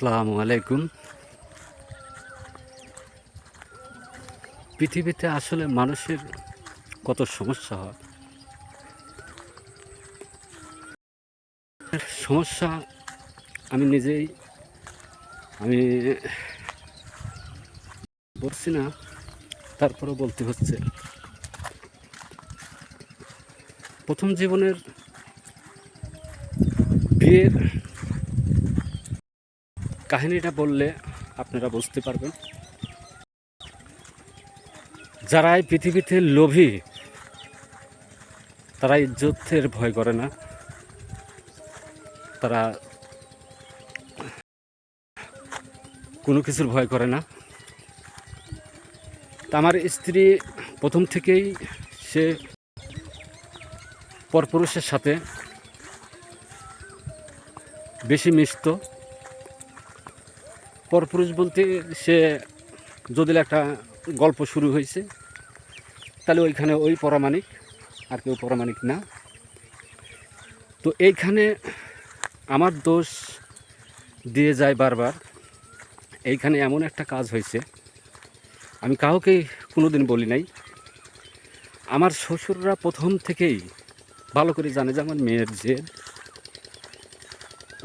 আসসালামু আলাইকুম। পৃথিবীতে আসলে মানুষের কত সমস্যা হয়। সমস্যা আমি নিজেই আমি বলছি না, তারপরেও বলতে হচ্ছে। প্রথম জীবনের বিয়ের কাহিনীটা বললে আপনারা বুঝতে পারবেন। যারা এই পৃথিবীতে লোভী, তারা ইজ্জতের ভয় করে না, তারা কোনো কিছুর ভয় করে না। তা আমার স্ত্রী প্রথম থেকেই সে পরপুরুষের সাথে বেশি মিশত। পরপুরুষ বলতে সে যদি একটা গল্প শুরু হয়েছে, তাহলে ওইখানে ওই পরামাণিক, আর কেউ পরামাণিক না। তো এইখানে আমার দোষ দিয়ে যায় বারবার। এইখানে এমন একটা কাজ হয়েছে, আমি কাউকে কোনোদিন বলি নাই। আমার শ্বশুররা প্রথম থেকেই ভালো করে জানে যে আমার মেয়ের জেদ।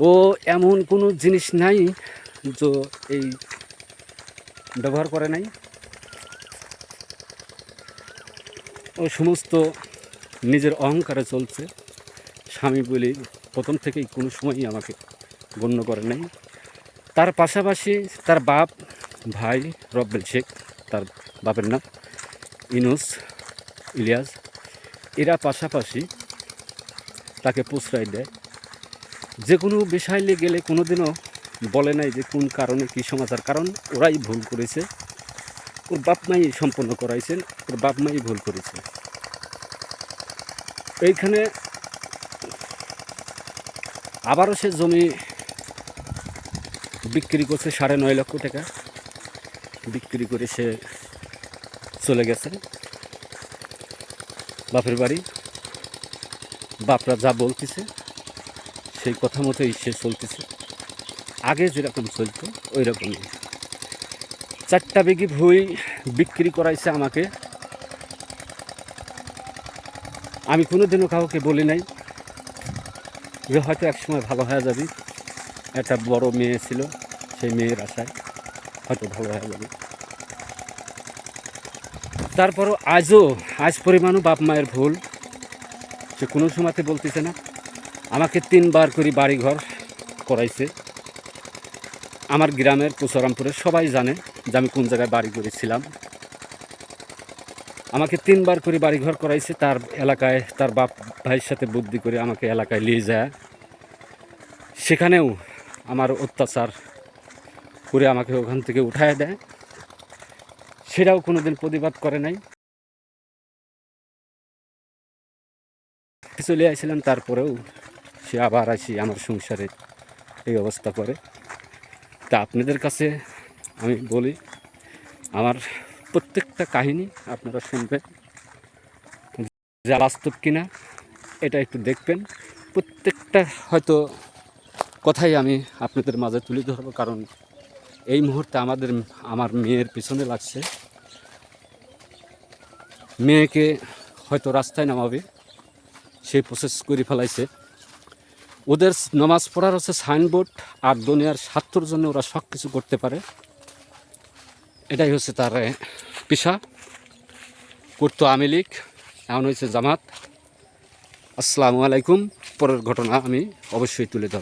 ও এমন কোনো জিনিস নাই যে এই ব্যবহার করে নাই। ও সমস্ত নিজের অহংকারে চলছে। স্বামী বলি প্রথম থেকেই কোনো সময়ই আমাকে গণ্য করে নাই। তার পাশাপাশি তার বাপ ভাই রব্বেল শেখ, তার বাপের নাম ইনুস ইলিয়াস, এরা পাশাপাশি তাকে প্রশ্রয় দেয়। যে কোনো বিষয় নিয়ে গেলে কোনোদিনও বলে নাই যে কোন কারণে কী সমাচার, কারণ ওরাই ভুল করেছে, ওর বাপ মাই সম্পন্ন করাইছেন, ওর বাপ মাই ভুল করেছে। এইখানে আবারও সে জমি বিক্রি করছে 9.5 লক্ষ টাকা বিক্রি করে সে চলে গেছে বাপের বাড়ি। বাপরা যা বলতেছে সেই কথা মতোই সে চলতেছে, আগে যেরকম চলতো ওই রকমই। 4টা বিঘি ভুঁই বিক্রি করাইছে আমাকে। আমি কোনোদিনও কাউকে বলি নাই যে হয়তো একসময় ভালো হয়ে যাবি। একটা বড় মেয়ে ছিল, সেই মেয়ের আশায় হয়তো ভালো হয়ে যাবে। তারপরও আজ পরিমাণও বাপ মায়ের ভুল সে কোনো সময়তে বলতেছে না। আমাকে 3বার করে বাড়িঘর করাইছে। আমার গ্রামের কুচরামপুরের সবাই জানে যে আমি কোন জায়গায় বাড়ি করেছিলাম। আমাকে 3বার করে বাড়িঘর করাইছে। তার এলাকায় তার বাপ ভাইয়ের সাথে বুদ্ধি করে আমাকে এলাকায় নিয়ে যায়, সেখানেও আমার অত্যাচার করে আমাকে ওখান থেকে উঠায় দেয়। সেটাও কোনোদিন প্রতিবাদ করে নাই। চলে আসছিলাম, তারপরেও সে আবার আসি আমার সংসারে এই অবস্থা করে। তা আপনাদের কাছে আমি বলি, আমার প্রত্যেকটা কাহিনী আপনারা শুনবেন, যা বাস্তব কিনা এটা একটু দেখবেন। প্রত্যেকটা হয়তো কথাই আমি আপনাদের মাঝে তুলে ধরবো, কারণ এই মুহূর্তে আমার মেয়ের পিছনে লাগছে। মেয়েকে হয়তো রাস্তায় নামাবে, সেই প্রসেস করে ফেলাইছে। ওদের নামাজ পড়ার হচ্ছে সাইনবোর্ড, আর দুনিয়ার স্বার্থের জন্য ওরা সব কিছু করতে পারে। এটাই হচ্ছে তার পেশা। করতো আওয়ামী লীগ, এখন হয়েছে জামাত। আসসালামু আলাইকুম। পরের ঘটনা আমি অবশ্যই তুলে ধরব।